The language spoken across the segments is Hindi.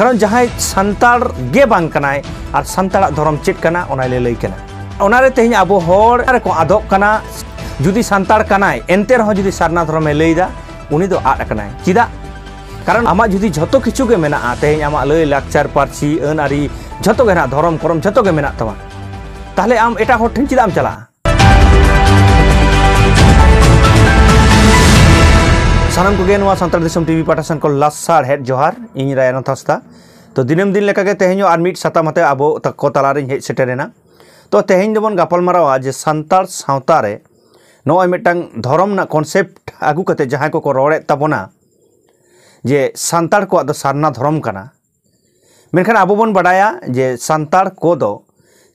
कारण जहां संताल गे बांग कनाय और संताल धर्म चेक कना ओना लई कना ओनारे तेहिं आबो होर को आदोक कना जुदी संताल कनाय एनते रह जुदी सारना धर्म लईदा उनी दो आद कनाय चिदा कारण आमा जुदी झतो किछु गे मेना तेहिं आमा लई लाक्चार पारसी अन आरी झतो गे ना धर्म करम झतो गे मेना तमा ताहले आम एटा होर ठें चिदा आम चला सानाम को गेनवा संताल दिसम टीवी पाठासन को लासार हेड जोहार इन रायनाथ हंसदा तो दिनम दिन लेका के तेहें आर मिट साताम हते आबो को तालारे हेज सेटेरेना तो तेहें दबन गापल मारावा जे संताल सावता रे नय मिटटांग धर्म ना कन्सेप्ट आगु कते जहां को रोड़े ताबोना जे संताल को दो सारना धर्म कना मेनखान आबो बन बाडाया जे संताल को दो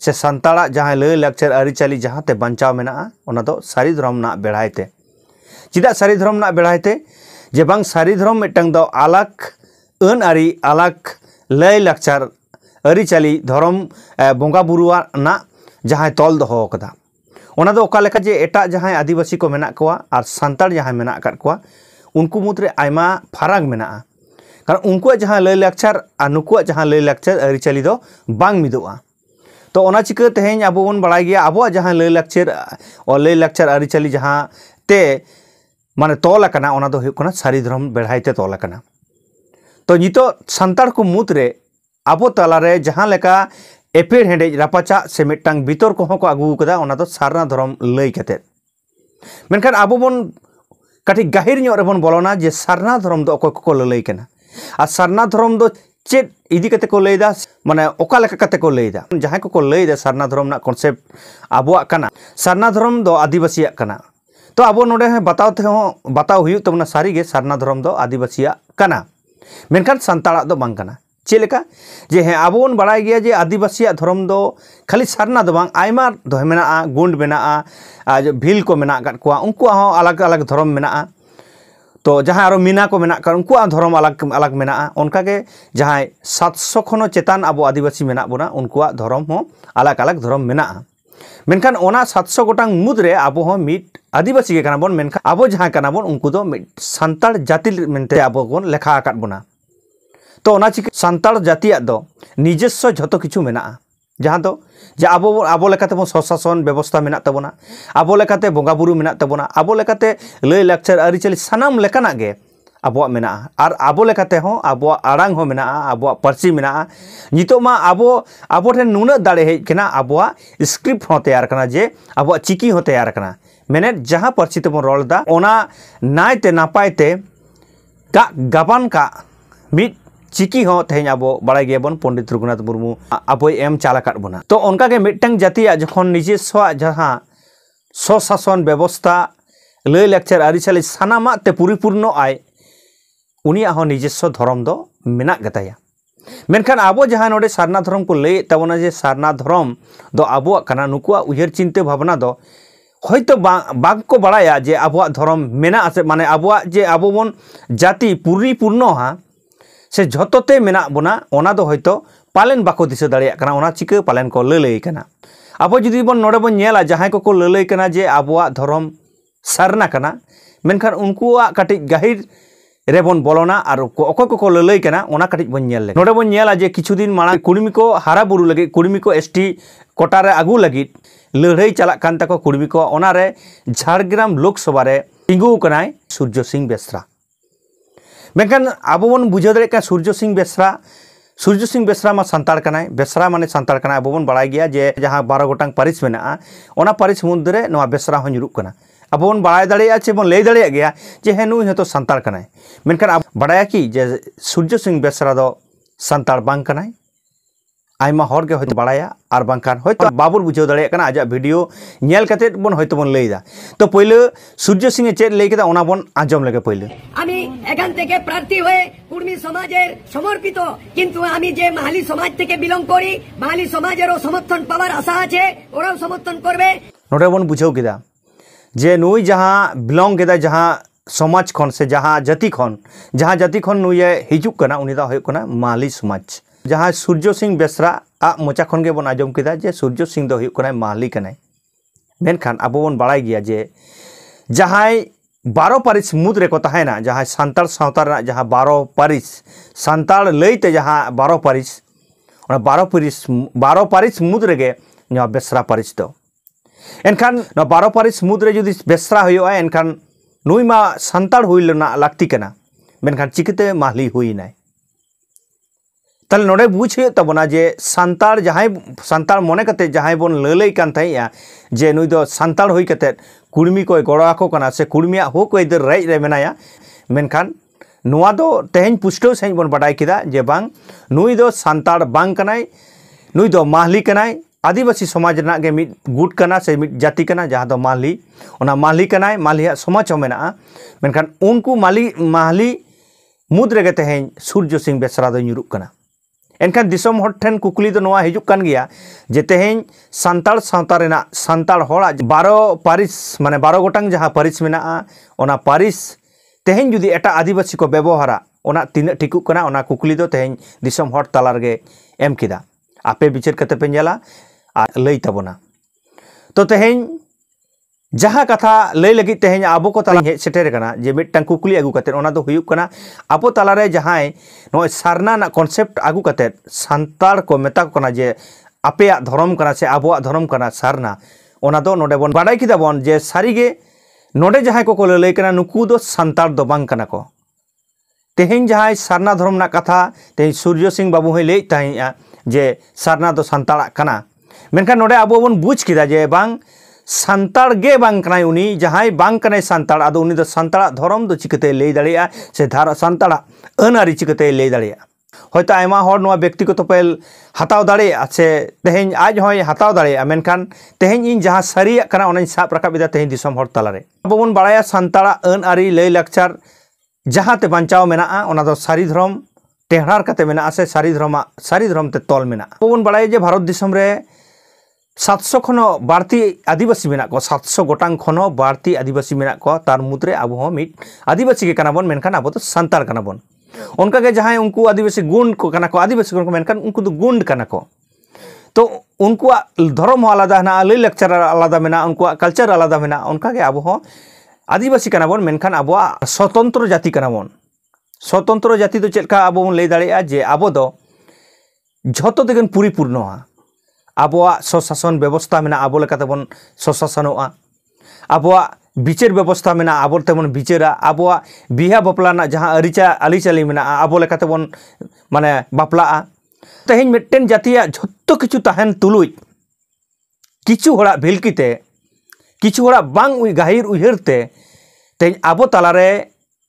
से संताला जहां लय लाक्चर आरिचाली जहां ते बंचाव मेना ओना दो सारी धर्म ना बेड़ायते चिदा सारी धर्म ना बेड़ायते जे बांग सारी धर्म मिटटांग दो अलग अन आरी अलग लय लाक्चर आरिचाली धर्म बोंगा बुरुआ ना जहां तोल दो कदा ओना दो ओका लेका जे एटा जहां आदिवासी को मेना कोआ और संताल जहां मेना काट कोआ उनको मुद्रे आयमा फाराग मेना कारण उनको जहां लय लाक्चर और नुकुआ जहां लय लाक्चर आरिचाली दो बांग मिदोआ तो ओना चिका तेहें आबो बन बाड़ाय गया आबो जहां लय लाक्चर आरिचाली जहां ते माने तोल कना ओना दो हुयुग कना सारी धर्म बेड़ायते तोल कना तो नितो संताल को मुद्रे आबो तालारे जहां लेका एपेड़ हेडेज रापाचा से मिटटांग बितर को को आगु कदा ओना दो सारना धर्म लय कते मेनखान आबो बन काठी गाहिर ᱧᱚᱜ रेबन बोलोना जे सारना धर्म दो अकोय को लय कना आ सारना धर्म दो चेत इदी कते को लयदा माने ओका लेका कते को लयदा जहां को लयदा सारना धर्म ना कॉन्सेप्ट आबोआ कना सारना धर्म दो आदिवासिया कना तो आबो नोडे बतावते हो बताव हुयु तबना सारी गे सारना धर्म दो आदिवासिया कना मेनखान संताला दो बांग कना चेलेका जे हे आबो बन बाड़ाय गया जे आदिवासिया धर्म दो खाली सारना दो बांग आयमा दो मेना गुंड मेना भील को मेना गट कोआ उनको हो अलग अलग धर्म मेना तो जहां आरो मीना को मेना कर उनको धर्म अलग अलग मेना उनका के जहां 700 खनो चेतान आबो आदिवासी मेना बोना उनको धर्म हो अलग अलग धर्म मेना मेनखान ओना 700 गोटांग मुद्रे आबो हो मिट आदिवासी के कना बोन मेनखान आबो जहां कना बोन उनको दो संताल जाति मेनते आबो बोन लेखा आकाट बोना तो ओना चिक संताल जातिया दो निजस्व झतो किछु मेना जहां दो जे आबो लेकाते बन स्वशासन व्यवस्था मेना तबोना आबो लेकाते बोंगा बुरु मेना तबोना आबो लेकाते लय लाक्चर आरिचाली सानाम लेकाना गे आबो मेना और आबो लेकाते हो आबो आड़ांग हो मेना आबो पारसी मेना नितो मा आबो ठेन नुना दाड़े हेज केना आबो स्क्रिप्ट हो तैयार कना जे आबो चिकी हो तैयार कना मेने जहां पारसी ते बन रोलदा ओना नायते नापायते का गाबान का मिट चिकी हो तेहें आबो बाड़ाय गया बन पंडित रघुनाथ मुर्मू आबो एम चालाकाट बोना तो उनका के मिटटांग जातिया जखन निजेस्व जहां स्वशासन व्यवस्था लय लाक्चर आरिचाली सानामा ते परिपूर्ण आय उनिया हो निजेस्व धर्म दो मेना गताया मेनखान आबो जहां नोडे सारना धर्म को लय तबना जे सारना धर्म दो आबो कना नुकुआ उयहर चिंते भावना दो हयतो बाग को बाड़ाया जे आबो धर्म मेना आसे माने आबो जे आबो बन जाति परिपूर्ण हा से झोतोते मेना बोना ओना दो हयतो पालेन बाको दिशा दाड़िया कना ओना चिका पालेन को ललय कना आबो जुदी बन नोडे बन नेला जहां को ललय कना जे आबोआ धर्म सारना कना मेनखान उनकुआ काटी गाहिर रेबन बोलोना और अकोय को ललय कना ओना काटी बन नेल नोडे बन नेला जे किछु दिन माड़ा कुड़मी को हारा बुरु लगे कुड़मी को एसटी कोटा रे आगु लगी लड़ाई चला कान ताको कुड़मी को ओना रे झारग्राम लोकसभा रे तिंगु कनाय सूर्य सिंह बेसरा मेनखान आबो बन बुझाव दाड़े का सूर्य सिंह बेसरा मा संताल कनाय बेसरा माने संताल कनाय आबो बन बाड़ाय गया जे जहां 12 गोटांग पारिस मेना ओना पारिस मुद्रे नोआ बेसरा हो ᱧᱩᱨᱩᱜ कना आबो बन बाड़ाय दाड़ेया चे बन लय दाड़ेया गया जे हे नुई हतो संताल कनाय मेनखान आबो बाड़ाया कि जे सूर्य सिंह बेसरा दो संताल बांग कनाय आयमा हर के हयतो बाड़ाया और बांखान हयतो बाबुर बुझाव दाड़ेया कना आजा वीडियो नेल कते बन हयतो बन लयदा तो पहिले सूर्य सिंह चेत लय केदा ओना बन आजम लगे पहिले आमी एखान থেকে প্রার্থী হয়ে কুর্মী সমাজের সমর্পিত কিন্তু আমি যে মাহালি সমাজ থেকে বিলং করি মাহালি সমাজেরও সমর্থন পাওয়ার আশা আছে ওরাও সমর্থন করবে नोडे बन बुझाव केदा जे नुई जहां बिलong केदा जहां समाज खन से जहां जाति खन नुई हिजुक कना उनी दा होय कना माहाली समाज जहां सूर्य सिंह बेसरा आ मोचा खन के बन आजम केदा जे सूर्य सिंह दो होय कना माहाली कनाय मेनखान आबो बन बाड़ाय गया जे जहां 12 पारिस मुद रे को तहना जहां सांताल सावता रे जहां 12 पारिस सांताल लईते जहां 12 पारिस ओना 12 पारिस मुद रेगे नो बेसरा पारिस दो एनखान नो 12 पारिस मुद रे जुदी बेसरा होयोआ एनखान नुई मा सांताल हुइलना लाक्ति कना मेनखान चिकिते माहली हुइनाय ताले नोडे बुझे तबना जे सांताल जहां सांताल मने कते जहां बोन ललई कान थाइया जे नुई दो सांताल होई कते कुड़मी को गड़ा को कना से कुड़मिया हो को इधर रेज रे मेनाया मेनखान नुआ दो तेहेन पुष्टो सही बोन बडाई किदा जे बांग नुई दो सांताल बांग कनाय नुई दो माहली कनाय आदिवासी समाज रना गे मिट गुट कना से मिट जाति कना जहां दो माहली ओना माहली कनाय माहलिया समाज हो मेना मेनखान उनको माहली मुद रेगे तेहेन सूर्य सिंह बेसरा दो ᱧᱩᱨᱩᱜ कना एनखान दिसम हर ठेन कुकली दो नोआ हिजुक कान गया जे तेहेन सांताल सावता रेना सांताल होड़ा 12 पारिस माने 12 गोटांग जहां पारिस मेना ओना पारिस तेहेन जुदी एटा आदिवासी को व्यवहारा ओना तीन ठिकुक कना ओना कुकली दो तेहेन दिसम हर ताला रेगे एम किदा आपे बिचार कते पे नेला आ लई तबना तो तेहेन जहाँ कथा लई लगी तेहेन आबो को ताला हे सेटेर कना जे मिटटां कुकली आगु कते ओना दो हुयुक कना आबो तालारे जहां नो सारना ना कॉन्सेप्ट आगु कते सांताल को मेता कना जे आपेया धर्म कना से आबोआ धर्म कना सारना ओना दो नोडे बोन बाडाई किदा बोन जे सारीगे नोडे जहां को लई कना नुकु दो सांताल दो बांग कना को तेहेन जहां सारना धर्म ना कथा तेहेन सूर्य सिंह बाबू हे लई ताइया जे सारना दो सांताल कना मेनखान नोडे आबो बोन बुझ किदा जे बांग सांताल गे बांग कनाय उनी जहां बांग कनाय सांताल आदो उनी दो सांताल धर्म दो चिकते लई दाड़िया से धार सांताल अनारि चिकते लई दाड़िया होयतो आयमा हर नोआ व्यक्तिगत पेल हताव दाड़िया से तेहेन आज होय हताव दाड़िया मेनखान तेहेन इन जहां सारिया कना ओनाय साब राकाब इदा तेहेन दिसम हर तालारे आबो बोन बाड़ाया सांताल अनारि लई लाकचार जहां ते बांचाव मेना ओना दो सारी धर्म टेहरार कते मेना से सारी धर्म ते तोल मेना आबो बोन बाड़ाया जे भारत दिसम रे 700 खनो बाड़ती आदिवासी मेना को 700 गोटांग खनो बाड़ती आदिवासी मेना को तार मुद्रे आबो हो मिट आदिवासी के कना बोन मेनखान आबो तो सांताल कना बोन उनका के जहां उनको आदिवासी गुण को कना को आदिवासी को मेनखान उनको तो गुण कना को तो उनको धर्म आलादा ना लई लेक्चर आलादा मेना उनको कल्चर आलादा मेना उनका के आबो हो आदिवासी कना बोन मेनखान आबो स्वतंत्र जाति कना बोन स्वतंत्र जाति तो चेलका आबो बोन लई दाड़िया जे आबो दो झतो तेगन परिपूर्णआ आबोआ स्वशासन व्यवस्था में आबो लेकाते बोन स्वशासनोआ आबोआ बिचार व्यवस्था में आबो तेमन बिचारा आबोआ बिहा बापला ना जहां आलिचाली में आबो लेकाते बोन माने बापला तेहेन मिटटेन जातिया झत्तो किछु ताहेन तुलुई किछु होड़ा भिलकिते किछु होड़ा बांग गाहिर उयहरते तेहेन आबो तालारे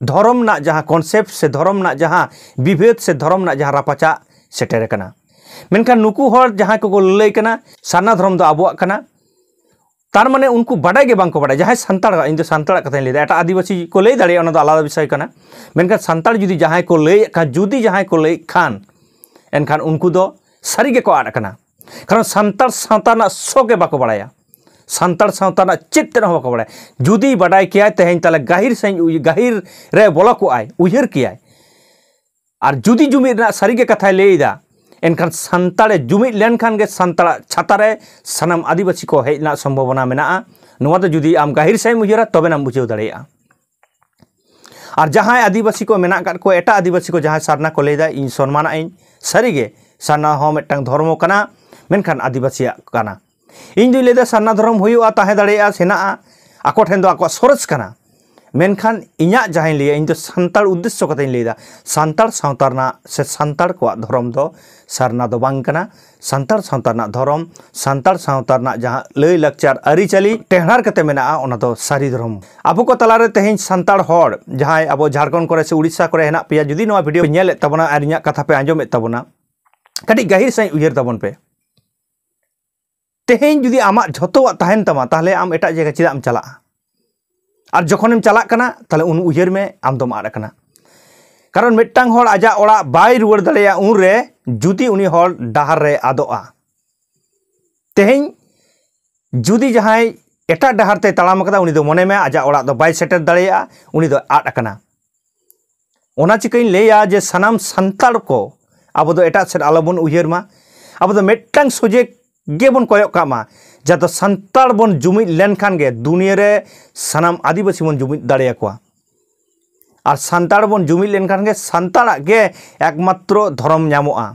धर्म ना जहां कॉन्सेप्ट से धर्म ना जहां विभेद से धर्म ना जहां रापाचा सेटेर कना मेनखान नुकु हर जहां को लई कना सारना धर्म दो आबोआ कना तार माने उनको बाडाय गे बांग को बाडाय जहां सांताल इन दो सांताल कथा लई दा एटा आदिवासी को लई दाड़े ओना दो आलादा विषय कना मेनखान सांताल जुदी जहां को लई का जुदी जहां को लई खान एनखान उनको दो सारी गे को आड़ कना कारण सांताल सावता ना सोगे बाको बाडाया सांताल सावता ना चित ना बाको बाडाय जुदी बाडाय किया तेहेन ताले गाहिर रे बोला को आय उयहर किया और जुदी जुमी ना सारी गे कथा लई दा एनखान सांताले जुमिद लेनखान गे सांताल छातारे सनाम आदिवासी को हेजना संभावना मेना नोआ तो जुदी आम गाहिर साई मुहिरा तबे नाम बुझेव दाड़ेया और जहां आदिवासी को मेना काट को एटा आदिवासी को जहां सारना को लेदा इन सम्माना इन सारी गे सारना हो मेटांग धर्म कना मेनखान आदिवासी कना इन दु लेदा सारना धर्म हुयुआ ताहे दाड़ेया सेना आको ठेन दो आको सरस कना मेनखान इन्या जहां लिया इन दो सांताल उद्देश्य कते लेदा सांताल सावतारना से सांताल को धर्म दो सारना दो बांग कना सांताल सावतारना धर्म सांताल सावतारना जहां लई लाकचार आरिचाली टेहरार कते मेना ओना दो सारी धर्म आबो को तलारे तेहेन सांताल हर जहां आबो झारखंड करे से उड़ीसा करे हेना पेया जुदी नोआ वीडियो नेले तबना आर इन्या कथा पे आंजोमे तबना कटी गाहिर साई उयहर तबन पे तेहेन जुदी आमा झतो ताहेन तमा ताहले आम एटा जगह चिदा आम चला और जखोनेम चला कना ताले उन उयहर में आम दम आड़ कना कारण मिटटांग हर आजा ओड़ा बाय रुवाड़ दाड़ेया उन रे जुदी उनी हर डाहार रे आदोआ तेहेन जुदी जहां एटा डाहार ते ताड़ाम कदा उनी दो मने में आजा ओड़ा दो बाय सेटर दाड़ेया उनी दो आड़ कना ओना चिकैन लेया जे सनाम सांताल को आबो दो एटा सेट आलोबन उयहर मा आबो दो मिटटांग सोजे गेबन कोयक कामा जातो संताल बन जुमिद लेनखान गे दुनिया रे सनाम आदिवासी बन जुमिद दाड़े कोआ और संताल बन जुमिद लेनखान गे संताल गे एकमात्र धर्म ᱧᱟᱢᱚᱜᱼᱟ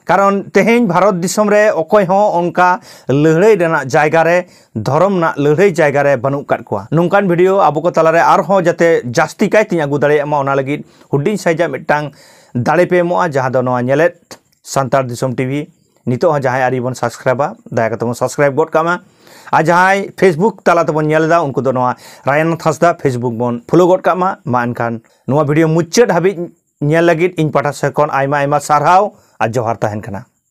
कारण तेहें भारत दिसम रे अकय हो उनका लड़ाई रेना जायगा रे धर्म ना लड़ाई जायगा रे बनुक काट कोआ नोंकान वीडियो आबो को तला रे आर हो जाते जास्ती कायती आगु दाड़े मा ओना लगी हुडिन साइजा मिटांग दाड़े पे एमोआ जहां दो नवा नेलेत संताल दिसम टीवी नितो हो जहां आरी बन सब्सक्राइबा दया कतम सब्सक्राइब गड कामा आ जहां फेसबुक तला तबन नेलदा उनको दो नवा रायनाथ हांसदा फेसबुक बन फॉलो गड कामा मा अनखान नवा वीडियो मुच्चेद हाबि नेल लगी इन पाठा से कोन आयमा आयमा सारहाव आ जोहार तहन कना।